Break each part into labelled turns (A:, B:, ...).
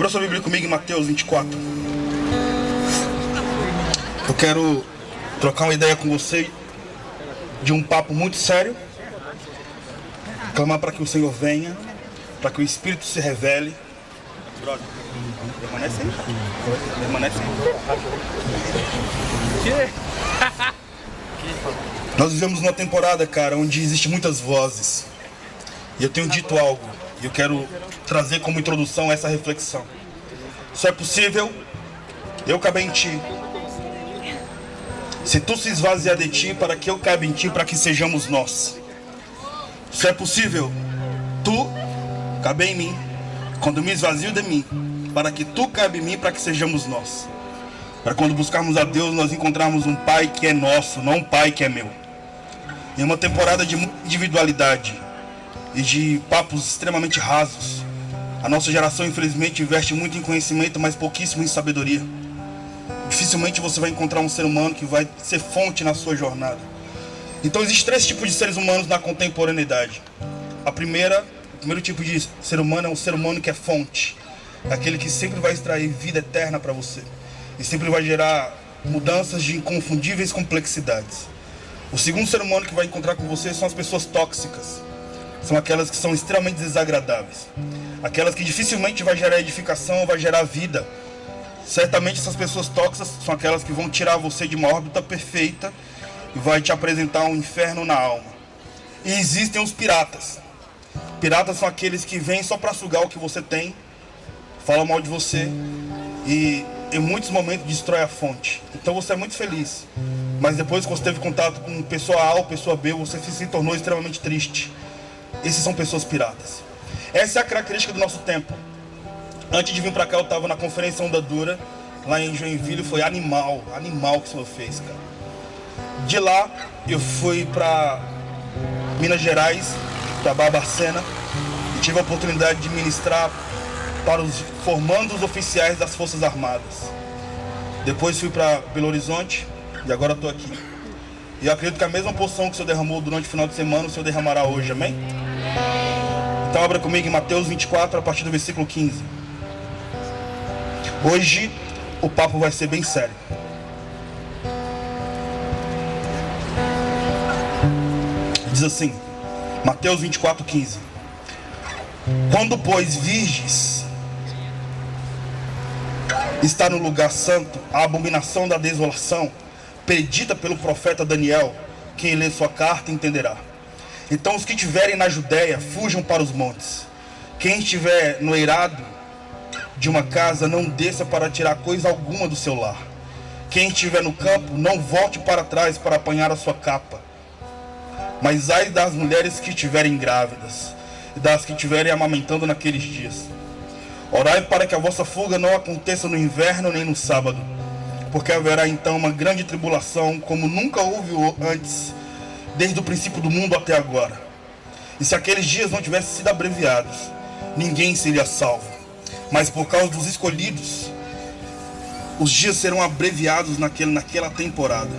A: Abra sua Bíblia comigo em Mateus 24. Eu quero trocar uma ideia com você de um papo muito sério. Clamar para que o Senhor venha, para que o Espírito se revele. Brother, permanece aí. Permanece aí. Nós vivemos numa temporada, cara, onde existem muitas vozes. E eu tenho dito algo, e eu quero trazer como introdução essa reflexão. Só é possível eu caber em ti. Se tu se esvaziar de ti, para que eu caiba em ti, para que sejamos nós. Só é possível tu caber em mim, quando me esvazio de mim, para que tu caiba em mim, para que sejamos nós. Para quando buscarmos a Deus, nós encontrarmos um Pai que é nosso, não um Pai que é meu. Em uma temporada de muita individualidade e de papos extremamente rasos, a nossa geração infelizmente investe muito em conhecimento, mas pouquíssimo em sabedoria. Dificilmente você vai encontrar um ser humano que vai ser fonte na sua jornada. Então existem três tipos de seres humanos na contemporaneidade. O primeiro tipo de ser humano é um ser humano que é fonte. É aquele que sempre vai extrair vida eterna para você. E sempre vai gerar mudanças de inconfundíveis complexidades. O segundo ser humano que vai encontrar com você são as pessoas tóxicas. São aquelas que são extremamente desagradáveis. Aquelas que dificilmente vai gerar edificação, vai gerar vida. Certamente essas pessoas tóxicas são aquelas que vão tirar você de uma órbita perfeita e vai te apresentar um inferno na alma. E existem os piratas. Piratas são aqueles que vêm só para sugar o que você tem, falam mal de você e em muitos momentos destrói a fonte. Então você é muito feliz, mas depois que você teve contato com pessoa A ou pessoa B, você se tornou extremamente triste. Esses são pessoas piratas. Essa é a característica do nosso tempo. Antes de vir pra cá, eu tava na conferência Onda Dura, lá em Joinville. Foi animal que o Senhor fez, cara. De lá, eu fui pra Minas Gerais, pra Barbacena, e tive a oportunidade de ministrar para os formandos oficiais das Forças Armadas. Depois fui para Belo Horizonte e agora estou aqui. E eu acredito que a mesma porção que o Senhor derramou durante o final de semana, o Senhor derramará hoje, amém? Então abra comigo em Mateus 24, a partir do versículo 15. Hoje o papo vai ser bem sério. Diz assim, Mateus 24, 15. Quando, pois, virdes está no lugar santo a abominação da desolação, predita pelo profeta Daniel, quem lê sua carta entenderá. Então os que estiverem na Judéia, fujam para os montes. Quem estiver no eirado de uma casa, não desça para tirar coisa alguma do seu lar. Quem estiver no campo, não volte para trás para apanhar a sua capa. Mas ai das mulheres que estiverem grávidas, e das que estiverem amamentando naqueles dias. Orai para que a vossa fuga não aconteça no inverno nem no sábado, porque haverá então uma grande tribulação, como nunca houve antes, desde o princípio do mundo até agora. E se aqueles dias não tivessem sido abreviados, ninguém seria salvo. Mas por causa dos escolhidos, os dias serão abreviados naquela temporada.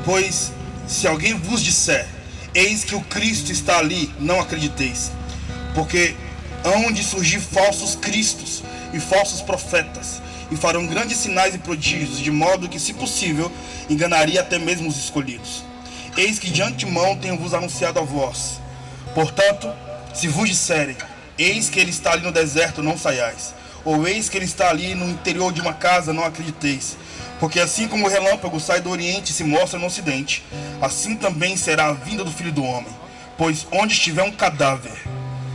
A: Pois se alguém vos disser, eis que o Cristo está ali, não acrediteis, porque hão de surgir falsos cristos e falsos profetas, e farão grandes sinais e prodígios, de modo que, se possível, enganaria até mesmo os escolhidos. Eis que de antemão tenho-vos anunciado a vós. Portanto, se vos disserem, eis que ele está ali no deserto, não saiais, ou eis que ele está ali no interior de uma casa, não acrediteis. Porque assim como o relâmpago sai do oriente e se mostra no ocidente, assim também será a vinda do Filho do Homem. Pois onde estiver um cadáver,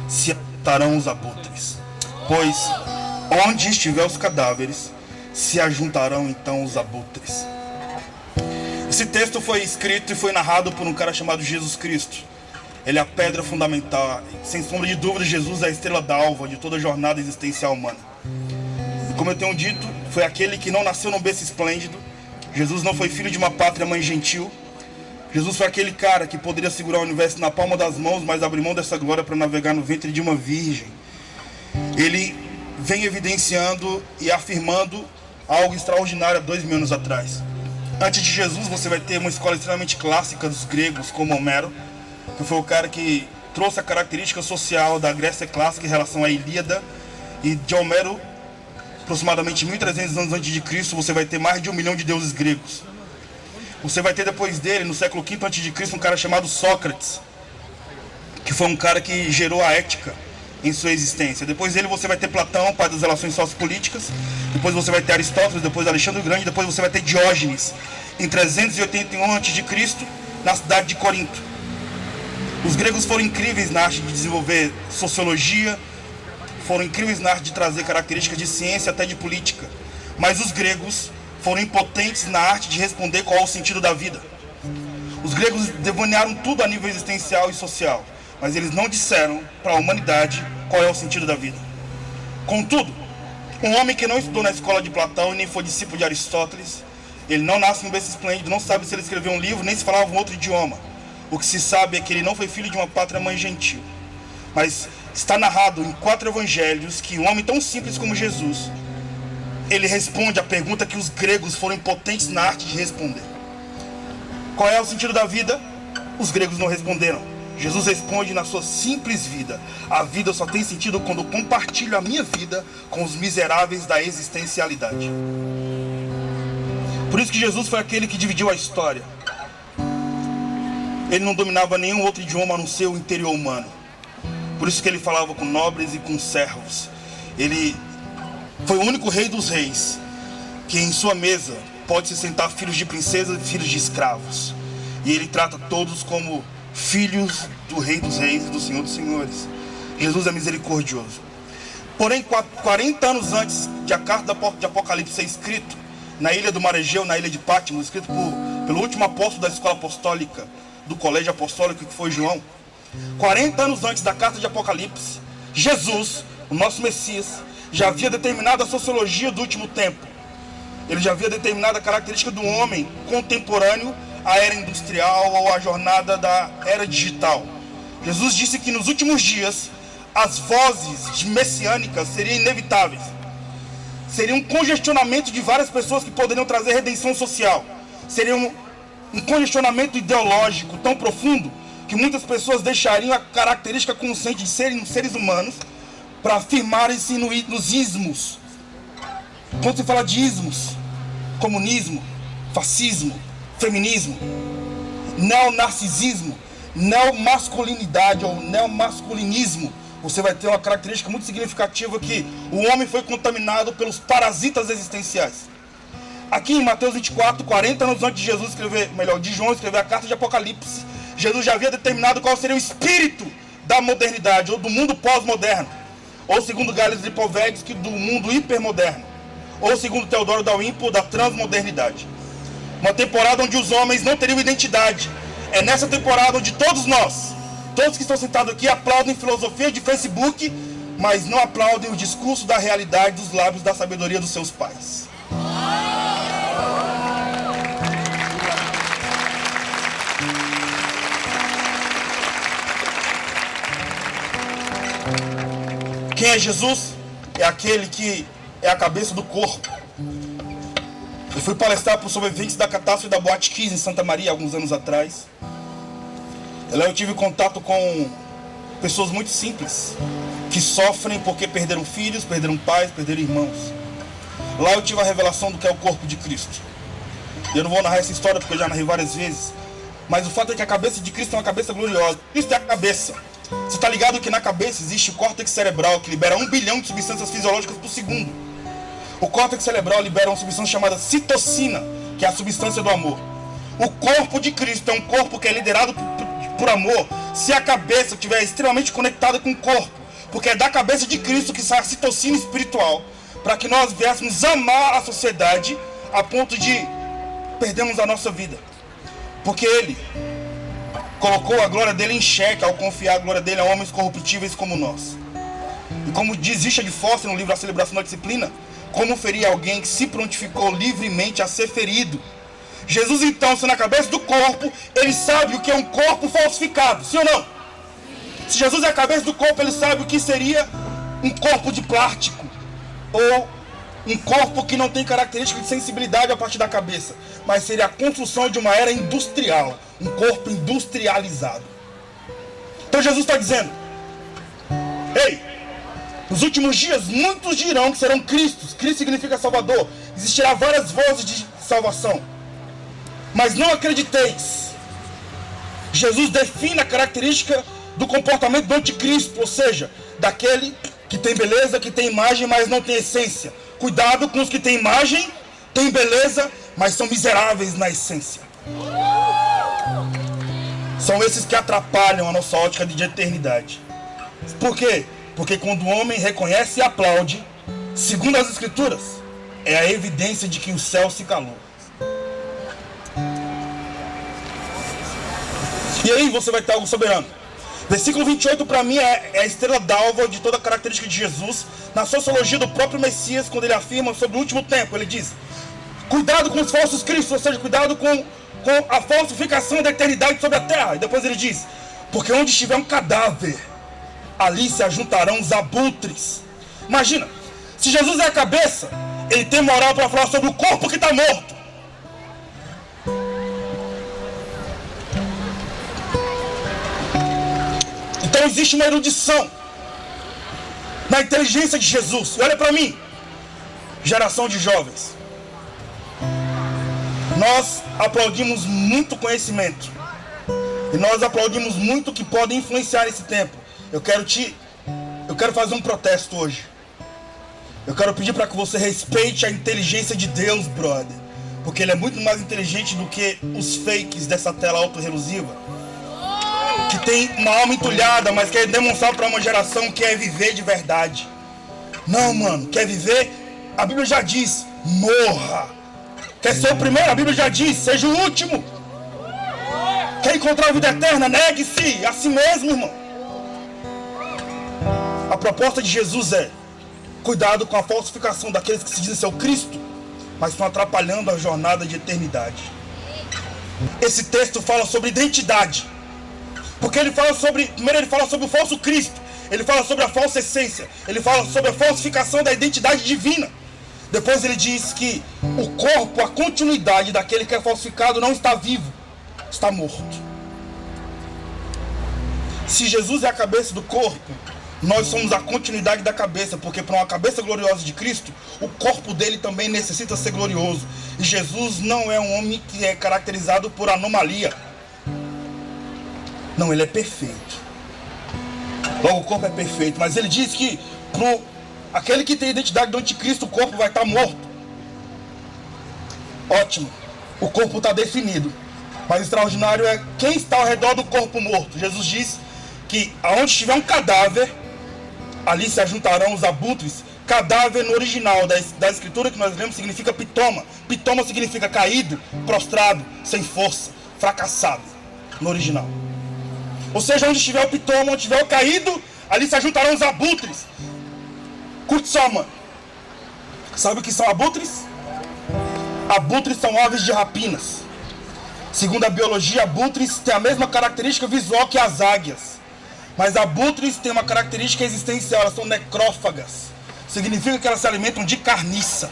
A: se ajuntarão os abutres. Pois onde estiver os cadáveres, se ajuntarão então os abutres. Esse texto foi escrito e foi narrado por um cara chamado Jesus Cristo. Ele é a pedra fundamental. Sem sombra de dúvida, Jesus é a estrela d'alva de toda a jornada existencial humana. E como eu tenho dito, foi aquele que não nasceu num berço esplêndido. Jesus não foi filho de uma pátria mãe gentil. Jesus foi aquele cara que poderia segurar o universo na palma das mãos, mas abriu mão dessa glória para navegar no ventre de uma virgem. Ele vem evidenciando e afirmando algo extraordinário há 2000 anos atrás. Antes de Jesus, você vai ter uma escola extremamente clássica dos gregos, como Homero, que foi o cara que trouxe a característica social da Grécia clássica em relação à Ilíada. E de Homero aproximadamente 1.300 anos antes de Cristo, você vai ter mais de 1 milhão de deuses gregos. Você vai ter depois dele, no século V antes de Cristo, um cara chamado Sócrates, que foi um cara que gerou a ética em sua existência. Depois dele você vai ter Platão, pai das relações sociopolíticas. Depois você vai ter Aristóteles, depois Alexandre o Grande, depois você vai ter Diógenes, em 381 a.C., na cidade de Corinto. Os gregos foram incríveis na arte de desenvolver sociologia, foram incríveis na arte de trazer características de ciência, até de política. Mas os gregos foram impotentes na arte de responder qual é o sentido da vida. Os gregos devanearam tudo a nível existencial e social, mas eles não disseram para a humanidade qual é o sentido da vida. Contudo, um homem que não estudou na escola de Platão e nem foi discípulo de Aristóteles, ele não nasce em berço esplêndido, não sabe se ele escreveu um livro, nem se falava um outro idioma. O que se sabe é que ele não foi filho de uma pátria-mãe gentil. Mas está narrado em 4 evangelhos que um homem tão simples como Jesus, ele responde a pergunta que os gregos foram impotentes na arte de responder. Qual é o sentido da vida? Os gregos não responderam. Jesus responde na sua simples vida: a vida só tem sentido quando eu compartilho a minha vida com os miseráveis da existencialidade. Por isso que Jesus foi aquele que dividiu a história. Ele não dominava nenhum outro idioma a não ser o interior humano. Por isso que ele falava com nobres e com servos. Ele foi o único rei dos reis que em sua mesa pode se sentar filhos de princesas e filhos de escravos. E ele trata todos como filhos do rei dos reis e do senhor dos senhores. Jesus é misericordioso. Porém, 40 anos antes de a carta de Apocalipse ser escrita, na ilha do Mar Egeu, na ilha de Patmos, escrito pelo último apóstolo da escola apostólica, do colégio apostólico, que foi João, 40 anos antes da carta de Apocalipse, Jesus, o nosso Messias, já havia determinado a sociologia do último tempo. Ele já havia determinado a característica do homem contemporâneo à era industrial ou à jornada da era digital. Jesus disse que nos últimos dias as vozes messiânicas seriam inevitáveis. Seria um congestionamento de várias pessoas que poderiam trazer redenção social. Seria um congestionamento ideológico tão profundo que muitas pessoas deixariam a característica consciente de serem seres humanos para afirmarem-se nos ismos. Quando se fala de ismos, comunismo, fascismo, feminismo, neonarcisismo, neomasculinidade ou neomasculinismo, você vai ter uma característica muito significativa que o homem foi contaminado pelos parasitas existenciais. Aqui em Mateus 24, 40 anos antes de João escrever a carta de Apocalipse, Jesus já havia determinado qual seria o espírito da modernidade, ou do mundo pós-moderno, ou segundo Gales Lipovetsky, do mundo hipermoderno, ou segundo Teodoro da Wimpo, da transmodernidade. Uma temporada onde os homens não teriam identidade. É nessa temporada onde todos nós, todos que estão sentados aqui, aplaudem filosofia de Facebook, mas não aplaudem o discurso da realidade dos lábios da sabedoria dos seus pais. Quem é Jesus? É aquele que é a cabeça do corpo. Eu fui palestrar para os sobreviventes da catástrofe da Boate Kiss em Santa Maria, alguns anos atrás. Lá eu tive contato com pessoas muito simples, que sofrem porque perderam filhos, perderam pais, perderam irmãos. Lá eu tive a revelação do que é o corpo de Cristo. Eu não vou narrar essa história porque eu já narrei várias vezes, mas o fato é que a cabeça de Cristo é uma cabeça gloriosa. Cristo é a cabeça. Você está ligado que na cabeça existe o córtex cerebral, que libera 1 bilhão de substâncias fisiológicas por segundo. O córtex cerebral libera uma substância chamada citocina, que é a substância do amor. O corpo de Cristo é um corpo que é liderado por amor, se a cabeça estiver extremamente conectada com o corpo, porque é da cabeça de Cristo que sai a citocina espiritual, para que nós viéssemos amar a sociedade a ponto de perdermos a nossa vida. Porque Ele colocou a glória dele em xeque ao confiar a glória dele a homens corruptíveis como nós. E como diz Richard Foster no livro A Celebração da Disciplina, como ferir alguém que se prontificou livremente a ser ferido? Jesus, então, sendo a cabeça do corpo, ele sabe o que é um corpo falsificado, sim ou não? Se Jesus é a cabeça do corpo, ele sabe o que seria um corpo de plástico, ou um corpo que não tem característica de sensibilidade a partir da cabeça, mas seria a construção de uma era industrial, um corpo industrializado. Então Jesus está dizendo: ei, Nos últimos dias, muitos dirão que serão Cristos. Cristo significa Salvador. Existirá várias vozes de salvação. Mas não acrediteis. Jesus define a característica do comportamento do anticristo, ou seja, daquele que tem beleza, que tem imagem, mas não tem essência. Cuidado com os que têm imagem, têm beleza, mas são miseráveis na essência. São esses que atrapalham a nossa ótica de eternidade. Por quê? Porque quando o homem reconhece e aplaude, segundo as Escrituras, é a evidência de que o céu se calou. E aí você vai ter algo soberano. Versículo 28 para mim é a estrela d'alva de toda a característica de Jesus. Na sociologia do próprio Messias, quando ele afirma sobre o último tempo, ele diz: cuidado com os falsos cristos, ou seja, cuidado com a falsificação da eternidade sobre a terra. E depois ele diz: porque onde estiver um cadáver, ali se ajuntarão os abutres. Imagina, se Jesus é a cabeça, ele tem moral para falar sobre o corpo que está morto. Então existe uma erudição na inteligência de Jesus. E olha para mim, geração de jovens, nós aplaudimos muito conhecimento e nós aplaudimos muito que pode influenciar esse tempo. Eu quero fazer um protesto hoje. Eu quero pedir para que você respeite a inteligência de Deus, brother, porque ele é muito mais inteligente do que os fakes dessa tela autorrelusiva, que tem uma alma entulhada, mas quer demonstrar para uma geração que quer viver de verdade. Não, mano, quer viver? A Bíblia já diz: morra. Quer ser o primeiro? A Bíblia já diz: seja o último. Quer encontrar a vida eterna? Negue-se a si mesmo, irmão. A proposta de Jesus é: cuidado com a falsificação daqueles que se dizem ser o Cristo, mas estão atrapalhando a jornada de eternidade. Esse texto fala sobre identidade. Porque ele fala sobre, primeiro ele fala sobre o falso Cristo, ele fala sobre a falsa essência, ele fala sobre a falsificação da identidade divina. Depois ele diz que o corpo, a continuidade daquele que é falsificado não está vivo, está morto. Se Jesus é a cabeça do corpo, nós somos a continuidade da cabeça, porque para uma cabeça gloriosa de Cristo, o corpo dele também necessita ser glorioso. E Jesus não é um homem que é caracterizado por anomalia. Não, ele é perfeito. Logo, o corpo é perfeito. Mas ele diz que para aquele que tem a identidade do anticristo, o corpo vai estar morto. Ótimo. O corpo está definido. Mas o extraordinário é quem está ao redor do corpo morto. Jesus diz que aonde estiver um cadáver, ali se ajuntarão os abutres. Cadáver no original da escritura que nós lemos significa pitoma. Pitoma significa caído, prostrado, sem força, fracassado. No original. Ou seja, onde estiver o pitoma, onde estiver o caído, ali se ajuntarão os abutres. Curte só, mano. Sabe o que são abutres? Abutres são aves de rapinas. Segundo a biologia, abutres têm a mesma característica visual que as águias. Mas abutres têm uma característica existencial, elas são necrófagas. Significa que elas se alimentam de carniça.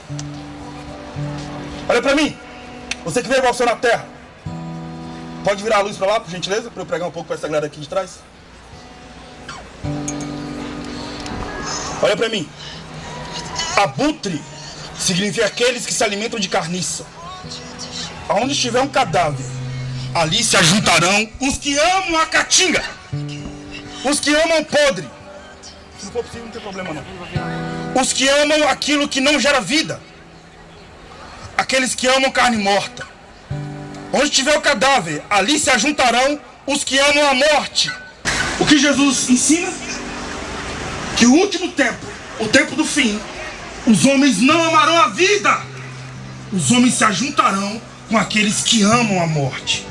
A: Olha pra mim. Você que veio evolução na terra. Pode virar a luz para lá, por gentileza, para eu pregar um pouco para essa galera aqui de trás. Olha para mim. Abutre significa aqueles que se alimentam de carniça. Aonde estiver um cadáver, ali se ajuntarão os que amam a caatinga, os que amam o podre. Se não for possível, não tem problema não. Os que amam aquilo que não gera vida, aqueles que amam carne morta. Onde estiver o cadáver, ali se ajuntarão os que amam a morte. O que Jesus ensina? Que o último tempo, o tempo do fim, os homens não amarão a vida. Os homens se ajuntarão com aqueles que amam a morte.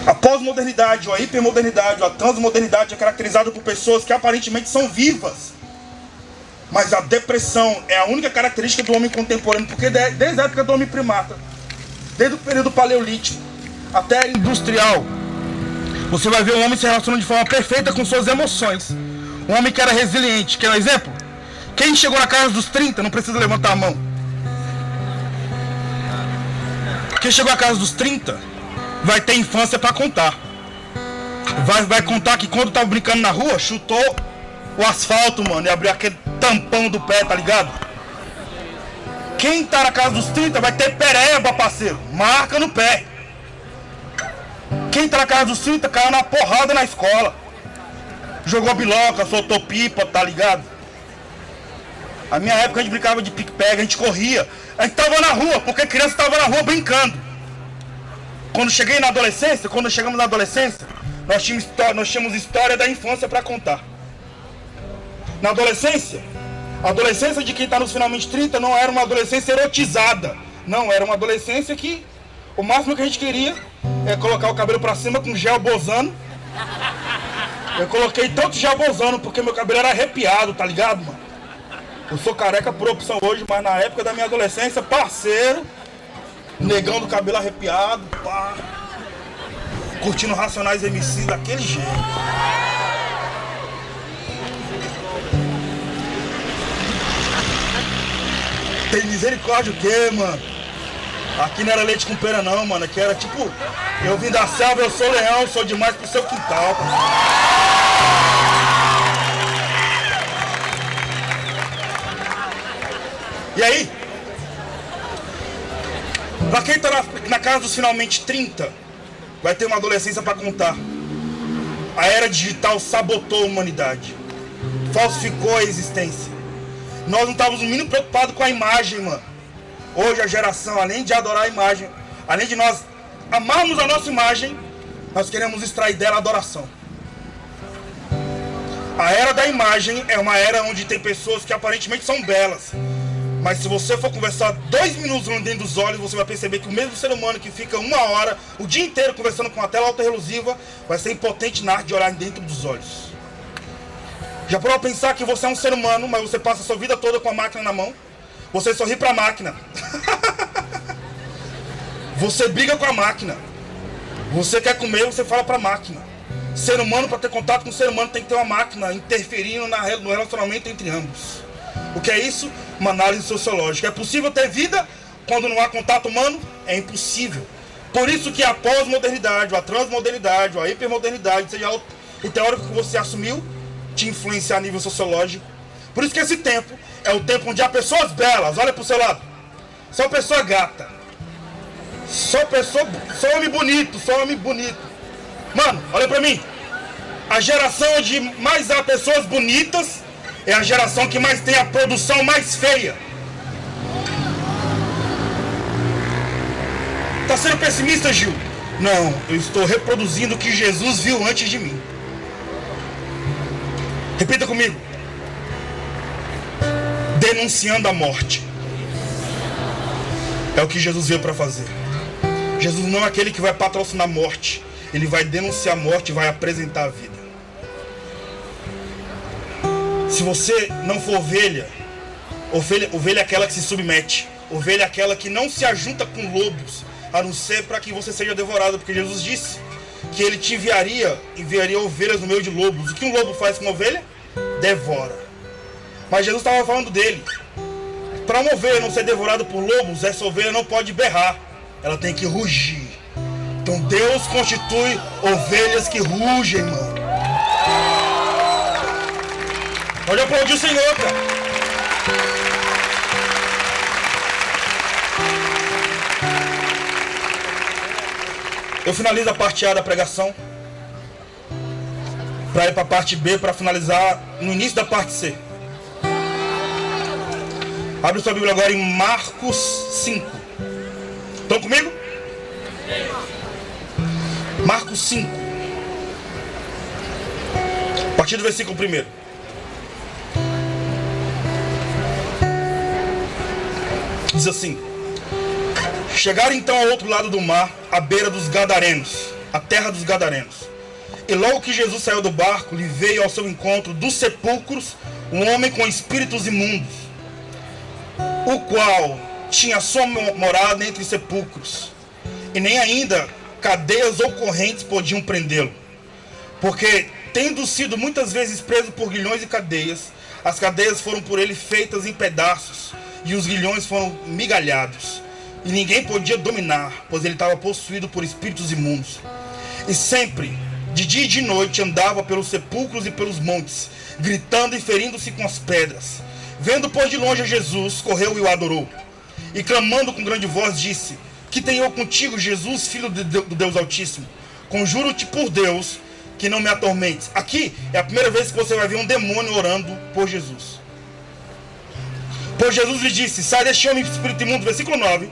A: A pós-modernidade, ou a hipermodernidade, ou a transmodernidade é caracterizada por pessoas que aparentemente são vivas. Mas a depressão é a única característica do homem contemporâneo, porque desde a época do homem primata, desde o período paleolítico até a industrial, você vai ver um homem se relacionando de forma perfeita com suas emoções. Um homem que era resiliente. Quer um exemplo? Quem chegou na casa dos 30 não precisa levantar a mão. Quem chegou à casa dos 30 vai ter infância para contar. Vai contar que quando estava brincando na rua, chutou o asfalto, mano, e abrir aquele tampão do pé, tá ligado? Quem tá na casa dos 30 vai ter pereba, parceiro. Marca no pé. Quem tá na casa dos 30 caiu na porrada na escola. Jogou biloca, soltou pipa, tá ligado? A minha época a gente brincava de pique-pega, a gente corria. A gente tava na rua, porque criança tava na rua brincando. Quando chegamos na adolescência, nós tínhamos história da infância pra contar. Na adolescência, a adolescência de quem tá nos finalmente 30 não era uma adolescência erotizada. Não, era uma adolescência que o máximo que a gente queria é colocar o cabelo pra cima com gel bosano. Eu coloquei tanto gel bosano porque meu cabelo era arrepiado, tá ligado, mano? Eu sou careca por opção hoje, mas na época da minha adolescência, parceiro, negão do cabelo arrepiado, pá, curtindo Racionais MC daquele jeito. Tem misericórdia o quê, mano? Aqui não era leite com pera não, mano. Aqui era tipo, eu vim da selva, eu sou leão, sou demais pro seu quintal. E aí? Pra quem tá na casa dos finalmente 30, vai ter uma adolescência pra contar. A era digital sabotou a humanidade. Falsificou a existência. Nós não estávamos no mínimo preocupados com a imagem, mano. Hoje a geração, além de adorar a imagem, além de nós amarmos a nossa imagem, nós queremos extrair dela a adoração. A era da imagem é uma era onde tem pessoas que aparentemente são belas. Mas se você for conversar 2 minutos olhando dentro dos olhos, você vai perceber que o mesmo ser humano que fica 1 hora, o dia inteiro conversando com uma tela alta relusiva, vai ser impotente na arte de olhar dentro dos olhos. Já parou a pensar que você é um ser humano, mas você passa a sua vida toda com a máquina na mão? Você sorri pra máquina. Você briga com a máquina. Você quer comer, você fala pra máquina. Ser humano, para ter contato com ser humano, tem que ter uma máquina interferindo no relacionamento entre ambos. O que é isso? Uma análise sociológica. É possível ter vida quando não há contato humano? É impossível. Por isso que a pós-modernidade, a transmodernidade, a hipermodernidade, seja o teórico que você assumiu, te influenciar a nível sociológico. Por isso que esse tempo é o tempo onde há pessoas belas. Olha pro seu lado. Só pessoa gata. Só homem bonito, só homem bonito. Mano, olha pra mim. A geração onde mais há pessoas bonitas é a geração que mais tem a produção mais feia. Tá sendo pessimista, Gil? Não, eu estou reproduzindo o que Jesus viu antes de mim. Repita comigo. Denunciando a morte. É o que Jesus veio para fazer. Jesus não é aquele que vai patrocinar a morte. Ele vai denunciar a morte e vai apresentar a vida. Se você não for ovelha é aquela que se submete. Ovelha é aquela que não se ajunta com lobos, a não ser para que você seja devorado. Porque Jesus disse que ele te enviaria ovelhas no meio de lobos. O que um lobo faz com uma ovelha? Devora. Mas Jesus estava falando dele. Para uma ovelha não ser devorada por lobos, essa ovelha não pode berrar. Ela tem que rugir. Então Deus constitui ovelhas que rugem, mano. Pode aplaudir o Senhor, cara. Eu finalizo a parte A da pregação para ir para a parte B, para finalizar no início da parte C. Abre sua Bíblia agora em Marcos 5. Estão comigo? Marcos 5. A partir do versículo 1. Diz assim: chegaram então ao outro lado do mar, à beira dos Gadarenos, a terra dos Gadarenos. E logo que Jesus saiu do barco, lhe veio ao seu encontro dos sepulcros um homem com espíritos imundos, o qual tinha sua morada entre sepulcros, e nem ainda cadeias ou correntes podiam prendê-lo, porque, tendo sido muitas vezes preso por grilhões e cadeias, as cadeias foram por ele feitas em pedaços, e os grilhões foram migalhados, e ninguém podia dominar, pois ele estava possuído por espíritos imundos. E sempre De dia e de noite andava pelos sepulcros e pelos montes, gritando e ferindo-se com as pedras. Vendo por de longe a Jesus, correu e o adorou. E clamando com grande voz, disse: Que tenho eu contigo, Jesus, filho do Deus Altíssimo? Conjuro-te por Deus que não me atormentes. Aqui é a primeira vez que você vai ver um demônio orando por Jesus. Pois Jesus lhe disse: Sai deste homem, espírito imundo. Versículo 9.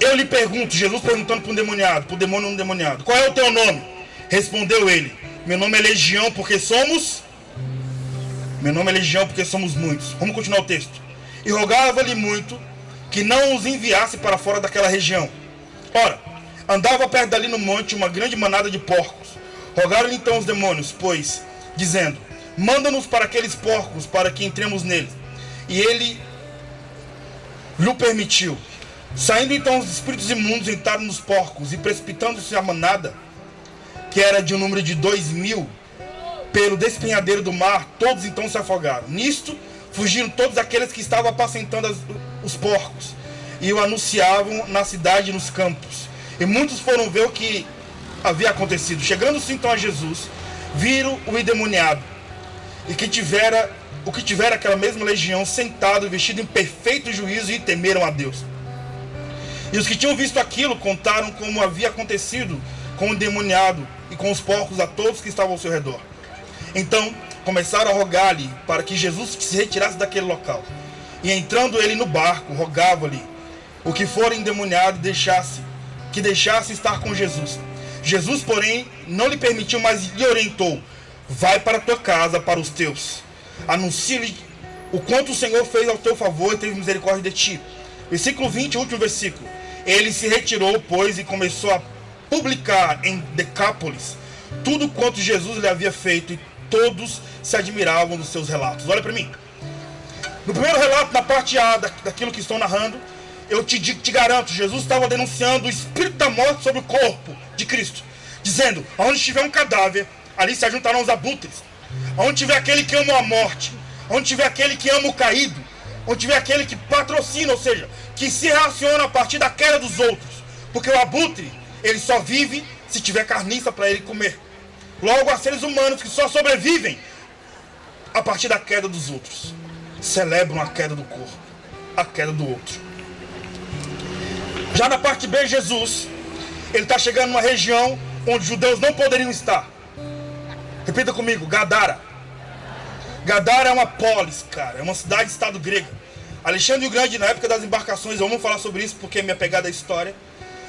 A: Eu lhe pergunto, Jesus perguntando para um demoniado, para o demônio endemoniado: Qual é o teu nome? Respondeu ele: Meu nome é Legião, porque somos... Meu nome é Legião, porque somos muitos. Vamos continuar o texto. E rogava-lhe muito que não os enviasse para fora daquela região. Ora, andava perto dali no monte uma grande manada de porcos. Rogaram-lhe então os demônios, pois, dizendo: Manda-nos para aqueles porcos, para que entremos neles. E ele lhe permitiu. Saindo então os espíritos imundos, entraram nos porcos, e precipitando-se a manada, que era de um número de 2.000, pelo despenhadeiro do mar, todos então se afogaram. Nisto, fugiram todos aqueles que estavam apacentando os porcos, e o anunciavam na cidade e nos campos. E muitos foram ver o que havia acontecido. Chegando-se então a Jesus, viram o endemoniado, e que tivera aquela mesma legião, sentado, vestido em perfeito juízo, e temeram a Deus. E os que tinham visto aquilo contaram como havia acontecido com o endemoniado e com os porcos a todos que estavam ao seu redor. Então começaram a rogar-lhe para que Jesus se retirasse daquele local. E entrando ele no barco, rogava-lhe o que for endemoniado que deixasse estar com Jesus. Jesus, porém, não lhe permitiu, mas lhe orientou: Vai para a tua casa, para os teus. Anuncia-lhe o quanto o Senhor fez ao teu favor e teve misericórdia de ti. Versículo 20, último versículo. Ele se retirou, pois, e começou a publicar em Decápolis tudo quanto Jesus lhe havia feito, e todos se admiravam dos seus relatos. Olha para mim. No primeiro relato, na parte A daquilo que estou narrando, eu te garanto, Jesus estava denunciando o espírito da morte sobre o corpo de Cristo, dizendo: Onde estiver um cadáver, ali se ajuntarão os abutres. Onde tiver aquele que ama a morte, onde tiver aquele que ama o caído, onde tiver aquele que patrocina, ou seja, que se relaciona a partir da queda dos outros. Porque o abutre, ele só vive se tiver carniça para ele comer. Logo, há seres humanos que só sobrevivem a partir da queda dos outros. Celebram a queda do corpo, a queda do outro. Já na parte B, Jesus, ele está chegando numa região onde os judeus não poderiam estar. Repita comigo: Gadara. Gadara é uma polis, cara, é uma cidade-estado grega. Alexandre o Grande, na época das embarcações, vamos falar sobre isso porque é minha pegada é história.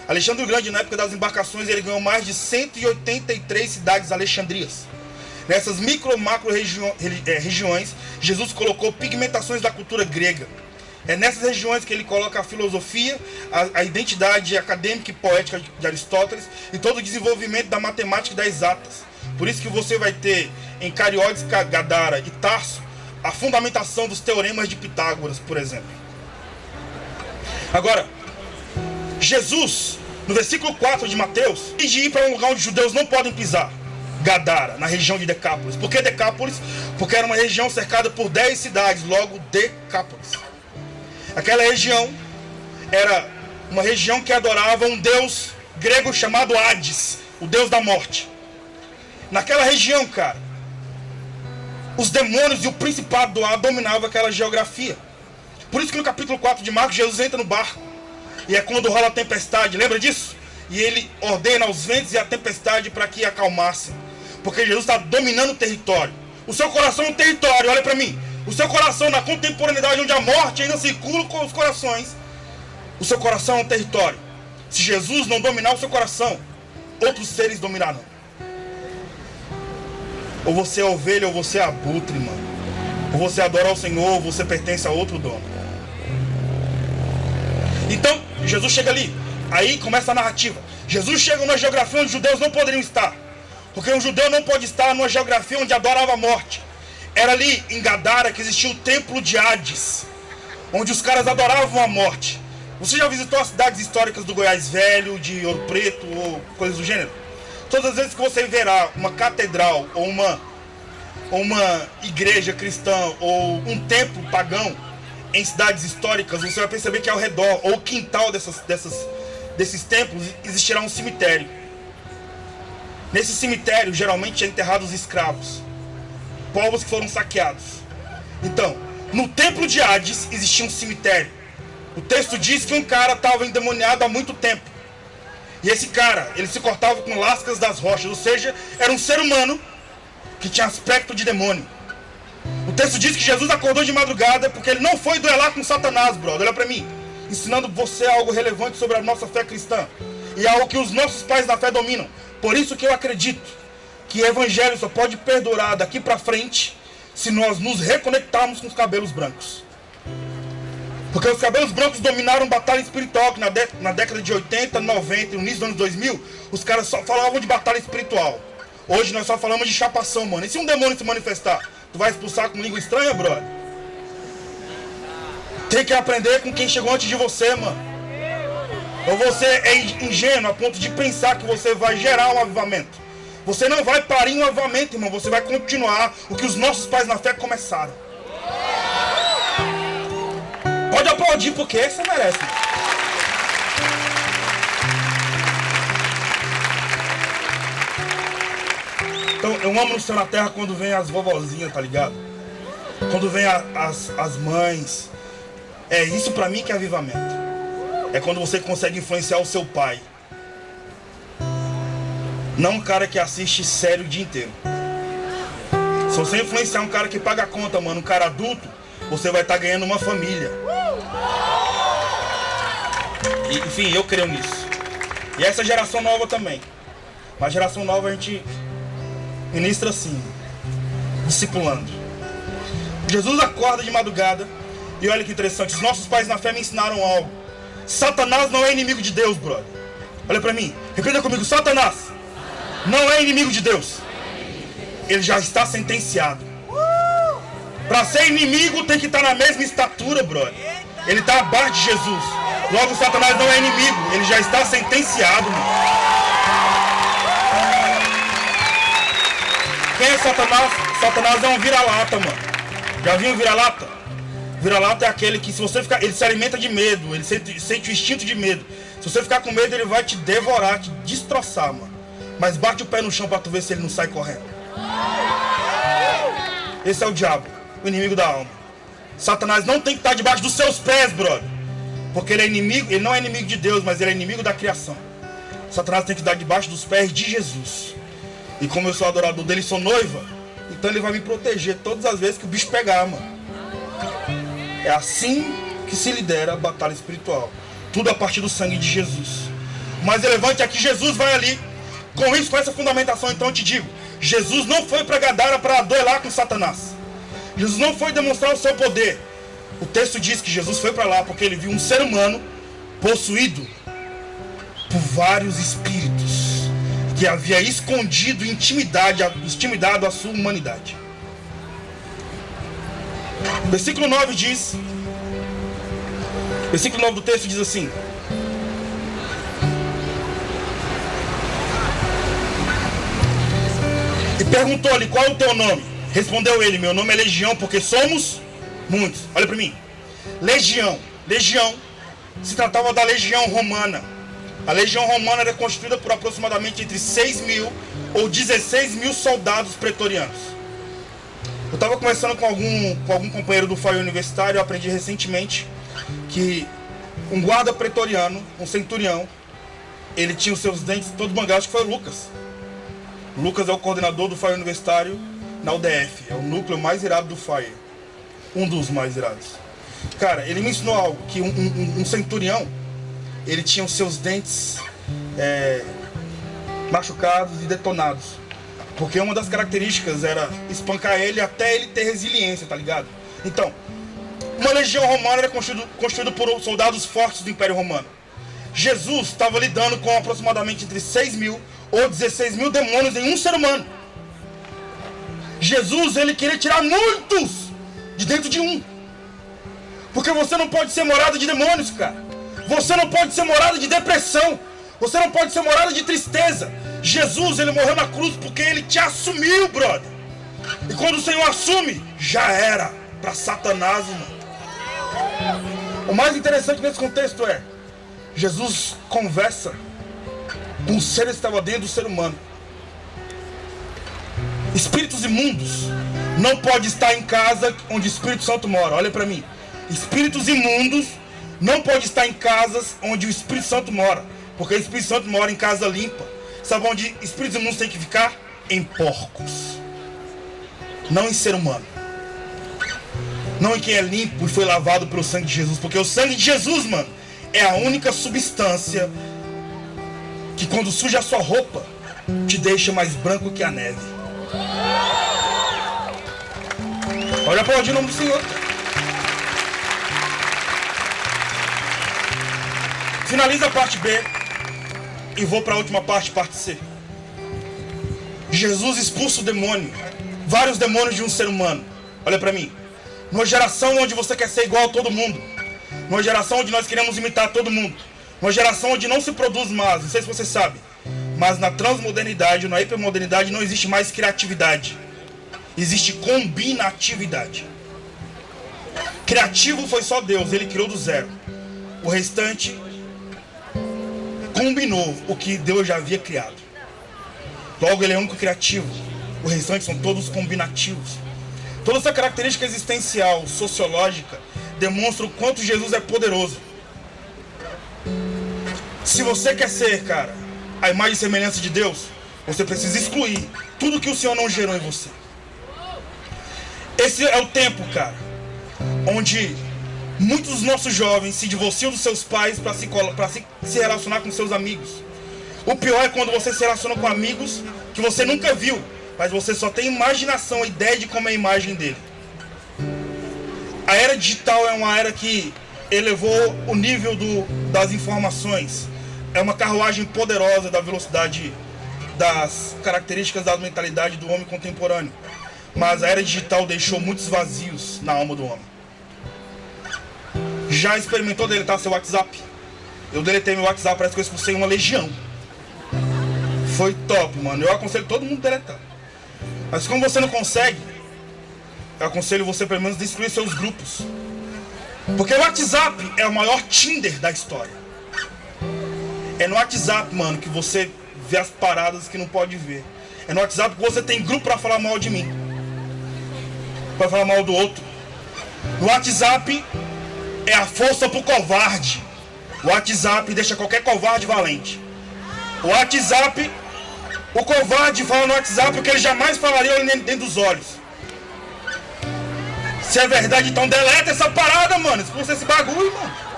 A: Alexandre o Grande, na época das embarcações, ele ganhou mais de 183 cidades alexandrias. Nessas macro regiões, Jesus colocou pigmentações da cultura grega. É nessas regiões que ele coloca a filosofia, a identidade acadêmica e poética de Aristóteles e todo o desenvolvimento da matemática e das exatas. Por isso que você vai ter em Cariódes, Gadara e Tarso a fundamentação dos teoremas de Pitágoras, por exemplo. Agora, Jesus, no versículo 4 de Mateus, diz de ir para um lugar onde os judeus não podem pisar. Gadara, na região de Decápolis. Por que Decápolis? Porque era uma região cercada por 10 cidades, logo Decápolis. Aquela região era uma região que adorava um deus grego chamado Hades, o deus da morte. Naquela região, cara, os demônios e o principado do ar dominavam aquela geografia. Por isso que no capítulo 4 de Marcos, Jesus entra no barco. E é quando rola a tempestade, lembra disso? E ele ordena aos ventos e a tempestade para que acalmassem. Porque Jesus está dominando o território. O seu coração é um território, olha para mim. O seu coração, na contemporaneidade onde a morte ainda circula com os corações, o seu coração é um território. Se Jesus não dominar o seu coração, outros seres dominarão. Ou você é ovelha ou você é abutre, mano. Ou você adora ao Senhor ou você pertence a outro dono. Então, Jesus chega ali. Aí começa a narrativa. Jesus chega numa geografia onde os judeus não poderiam estar. Porque um judeu não pode estar numa geografia onde adorava a morte. Era ali em Gadara que existia o templo de Hades, onde os caras adoravam a morte. Você já visitou as cidades históricas do Goiás Velho, de Ouro Preto ou coisas do gênero? Todas as vezes que você verá uma catedral ou uma igreja cristã ou um templo pagão em cidades históricas, você vai perceber que ao redor, ou quintal desses templos, existirá um cemitério. Nesse cemitério, geralmente, é enterrados escravos, povos que foram saqueados. Então, no templo de Hades, existia um cemitério. O texto diz que um cara estava endemoniado há muito tempo. E esse cara, ele se cortava com lascas das rochas, ou seja, era um ser humano que tinha aspecto de demônio. O texto diz que Jesus acordou de madrugada porque ele não foi duelar com Satanás, brother. Olha pra mim, ensinando você algo relevante sobre a nossa fé cristã. E algo que os nossos pais na fé dominam. Por isso que eu acredito que o evangelho só pode perdurar daqui pra frente se nós nos reconectarmos com os cabelos brancos. Porque os cabelos brancos dominaram batalha espiritual, que na década de 80, 90 e no início dos anos 2000, os caras só falavam de batalha espiritual. Hoje nós só falamos de chapação, mano. E se um demônio se manifestar, tu vai expulsar com língua estranha, brother? Tem que aprender com quem chegou antes de você, mano. Ou você é ingênuo a ponto de pensar que você vai gerar um avivamento. Você não vai parar em um avivamento, irmão. Você vai continuar o que os nossos pais na fé começaram. Pode aplaudir, porque você merece. Então, eu amo no céu na terra quando vem as vovozinhas, tá ligado? Quando vem as mães. É isso pra mim que é avivamento. É quando você consegue influenciar o seu pai. Não um cara que assiste série o dia inteiro. Se você influenciar um cara que paga a conta, mano, um cara adulto, você vai estar ganhando uma família. E, enfim, eu creio nisso. E essa geração nova também. Mas geração nova a gente ministra assim, discipulando. Jesus acorda de madrugada. E olha que interessante, os nossos pais na fé me ensinaram algo. Satanás não é inimigo de Deus, brother. Olha pra mim, repita comigo, Satanás não é inimigo de Deus. Ele já está sentenciado. Pra ser inimigo tem que estar na mesma estatura, brother. Ele está abaixo de Jesus. Logo, Satanás não é inimigo, ele já está sentenciado, mano. Quem é Satanás? Satanás é um vira-lata, mano. Já viu um vira-lata? Vira-lata é aquele que, se você ficar, ele se alimenta de medo, ele sente o instinto de medo. Se você ficar com medo, ele vai te devorar, te destroçar, mano. Mas bate o pé no chão pra tu ver se ele não sai correndo. Esse é o diabo, o inimigo da alma. Satanás não tem que estar debaixo dos seus pés, brother. Porque ele é inimigo, ele não é inimigo de Deus, mas ele é inimigo da criação. Satanás tem que estar debaixo dos pés de Jesus. E como eu sou adorador dele e sou noiva, então ele vai me proteger todas as vezes que o bicho pegar, mano. É assim que se lidera a batalha espiritual. Tudo a partir do sangue de Jesus. O mais relevante é que Jesus vai ali. Com isso, com essa fundamentação, então eu te digo, Jesus não foi para Gadara para duelar com Satanás. Jesus não foi demonstrar o seu poder. O texto diz que Jesus foi para lá porque ele viu um ser humano possuído por vários espíritos que havia escondido e intimidado a sua humanidade. Versículo 9 diz, versículo 9 do texto diz assim: e perguntou-lhe, qual é o teu nome? Respondeu ele, meu nome é Legião, porque somos muitos. Olha para mim, Legião se tratava da legião romana. A legião romana era constituída por aproximadamente entre 6 mil ou 16 mil soldados pretorianos. Eu estava conversando com algum companheiro do foyer universitário. Eu aprendi recentemente que um guarda pretoriano, um centurião, ele tinha os seus dentes todos mangados, que foi o Lucas. O Lucas é o coordenador do foyer universitário na UDF. É o núcleo mais irado do foyer. Um dos mais irados. Cara, ele me ensinou algo, que um centurião, ele tinha os seus dentes machucados e detonados. Porque uma das características era espancar ele até ele ter resiliência, tá ligado? Então, uma legião romana era constituída por soldados fortes do Império Romano. Jesus estava lidando com aproximadamente entre 6 mil ou 16 mil demônios em um ser humano. Jesus, ele queria tirar muitos de dentro de um. Porque você não pode ser morada de demônios, cara. Você não pode ser morada de depressão. Você não pode ser morada de tristeza. Jesus, ele morreu na cruz porque ele te assumiu, brother. E quando o Senhor assume, já era para Satanás, mano. O mais interessante nesse contexto é, Jesus conversa com o ser que estava dentro do ser humano. Espíritos imundos não podem estar em casa onde o Espírito Santo mora. Olha para mim. Espíritos imundos não podem estar em casas onde o Espírito Santo mora. Porque o Espírito Santo mora em casa limpa. Sabe onde espíritos imundos têm que ficar? Em porcos. Não em ser humano. Não em quem é limpo e foi lavado pelo sangue de Jesus. Porque o sangue de Jesus, mano, é a única substância que quando suja a sua roupa, te deixa mais branco que a neve. Olha para o nome do Senhor. Finaliza a parte B e vou para a última parte, parte C. Jesus expulsa o demônio, vários demônios de um ser humano. Olha para mim. Numa geração onde você quer ser igual a todo mundo, numa geração onde nós queremos imitar todo mundo, numa geração onde não se produz mais, não sei se você sabe, mas na transmodernidade, na hipermodernidade não existe mais criatividade, existe combinatividade. Criativo foi só Deus, ele criou do zero. O restante combinou o que Deus já havia criado. Logo ele é o único criativo, o restante são todos combinativos. Toda essa característica existencial, sociológica, demonstra o quanto Jesus é poderoso. Se você quer ser, cara, a imagem e semelhança de Deus, você precisa excluir tudo que o Senhor não gerou em você. Esse é o tempo, cara, onde muitos dos nossos jovens se divorciam dos seus pais para se relacionar com seus amigos. O pior é quando você se relaciona com amigos que você nunca viu, mas você só tem imaginação, ideia de como é a imagem dele. A era digital é uma era que elevou o nível das informações. É uma carruagem poderosa da velocidade, das características da mentalidade do homem contemporâneo. Mas a era digital deixou muitos vazios na alma do homem. Já experimentou deletar seu WhatsApp? Eu deletei meu WhatsApp, parece que eu expulsei uma legião. Foi top, mano. Eu aconselho todo mundo a deletar. Mas como você não consegue, eu aconselho você pelo menos a destruir seus grupos. Porque o WhatsApp é o maior Tinder da história. É no WhatsApp, mano, que você vê as paradas que não pode ver. É no WhatsApp que você tem grupo pra falar mal de mim, pra falar mal do outro. No WhatsApp é a força pro covarde. O WhatsApp deixa qualquer covarde valente. O WhatsApp, o covarde fala no WhatsApp o que ele jamais falaria dentro dos olhos. Se é verdade, então deleta essa parada, mano. Expulsa esse bagulho, mano.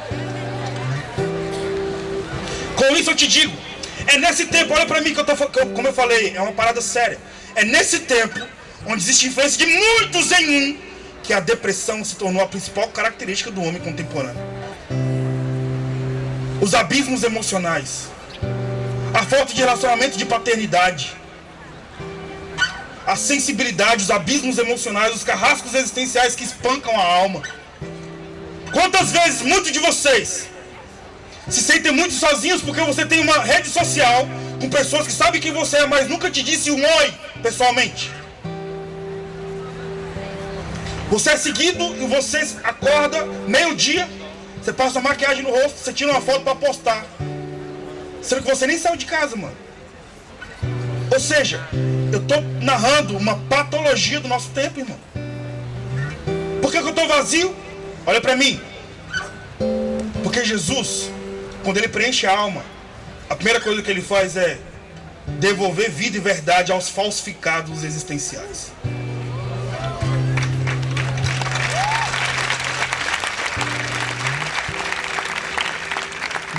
A: Com isso eu te digo, é nesse tempo, olha pra mim que eu tô, como eu falei, é uma parada séria. É nesse tempo, onde existe influência de muitos em um, que a depressão se tornou a principal característica do homem contemporâneo. Os abismos emocionais, a falta de relacionamento de paternidade, a sensibilidade, os abismos emocionais, os carrascos existenciais que espancam a alma. Quantas vezes muitos de vocês se sentem muito sozinhos porque você tem uma rede social com pessoas que sabem quem você é, mas nunca te disse um oi pessoalmente. Você é seguido e você acorda meio-dia, você passa maquiagem no rosto, você tira uma foto para postar, sendo que você nem saiu de casa, mano. Ou seja, eu tô narrando uma patologia do nosso tempo, irmão. Por que eu tô vazio? Olha pra mim. Porque Jesus, quando ele preenche a alma, a primeira coisa que ele faz é devolver vida e verdade aos falsificados existenciais.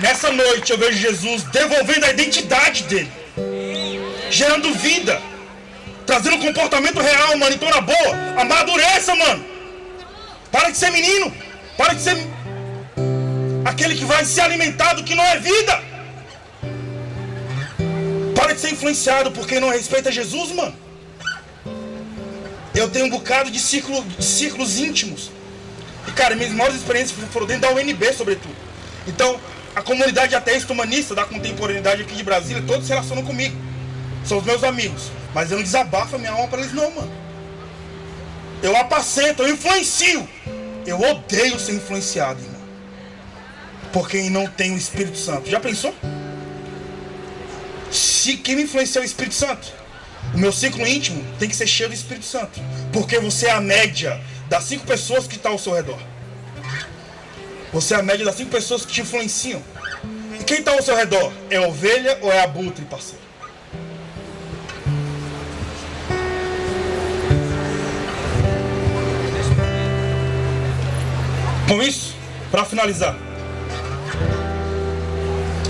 A: Nessa noite eu vejo Jesus devolvendo a identidade dele, gerando vida, trazendo um comportamento real, mano. Então, na boa, amadureça, mano. Para de ser menino, para de ser aquele que vai se alimentar do que não é vida. Para de ser influenciado por quem não respeita Jesus, mano. Eu tenho um bocado de círculos íntimos. E, cara, minhas maiores experiências foram dentro da UNB, sobretudo. Então, a comunidade ateísta humanista da contemporaneidade aqui de Brasília, todos se relacionam comigo. São os meus amigos. Mas eu não desabafo a minha alma para eles, não, mano. Eu apacento, eu influencio. Eu odeio ser influenciado, irmão. Por quem não tem o Espírito Santo. Já pensou? Se quem me influencia é o Espírito Santo, o meu ciclo íntimo tem que ser cheio do Espírito Santo, porque você é a média das 5 pessoas que estão ao seu redor. Você é a média das 5 pessoas que te influenciam. E quem está ao seu redor? É ovelha ou é abutre, parceiro? Com isso, para finalizar,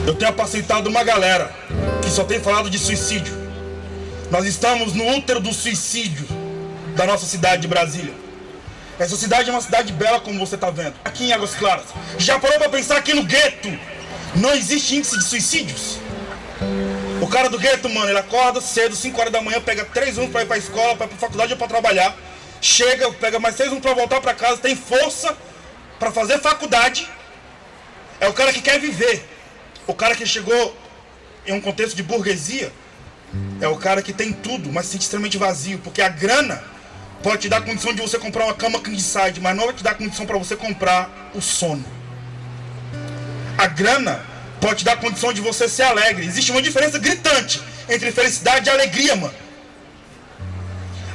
A: eu tenho apacentado uma galera que só tem falado de suicídio. Nós estamos no útero do suicídio da nossa cidade de Brasília. Essa cidade é uma cidade bela, como você está vendo, aqui em Águas Claras. Já parou para pensar que no gueto não existe índice de suicídios? O cara do gueto, mano, ele acorda cedo, 5 horas da manhã, pega 3 ônibus para ir para a escola, para ir para a faculdade ou para trabalhar. Chega, pega mais 6 ônibus para voltar para casa, tem força para fazer faculdade. É o cara que quer viver. O cara que chegou em um contexto de burguesia é o cara que tem tudo, mas se sente extremamente vazio, porque a grana pode te dar condição de você comprar uma cama king size, mas não vai te dar condição para você comprar o sono. A grana pode te dar condição de você ser alegre. Existe uma diferença gritante entre felicidade e alegria, mano.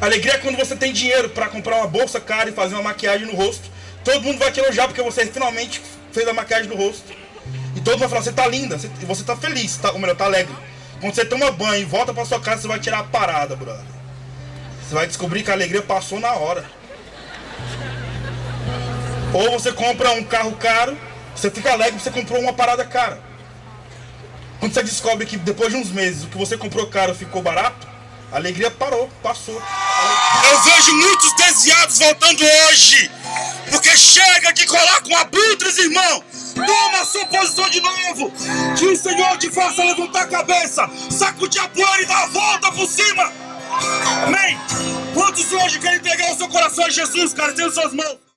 A: Alegria é quando você tem dinheiro para comprar uma bolsa cara e fazer uma maquiagem no rosto. Todo mundo vai te elogiar porque você finalmente fez a maquiagem no rosto. E todo mundo vai falar, você tá linda, você tá feliz, ou melhor, tá alegre. Quando você toma banho e volta pra sua casa, você vai tirar a parada, brother. Você vai descobrir que a alegria passou na hora. Ou você compra um carro caro, você fica alegre porque você comprou uma parada cara. Quando você descobre que depois de uns meses o que você comprou caro ficou barato, a alegria parou, passou. Eu vejo muitos desviados voltando hoje, porque chega de colar com abutres, irmão. Toma a sua posição de novo. Que o Senhor te faça levantar a cabeça, sacudir a poeira e dar a volta por cima. Amém? Quantos hoje querem entregar o seu coração a Jesus, cara? Tem em suas mãos.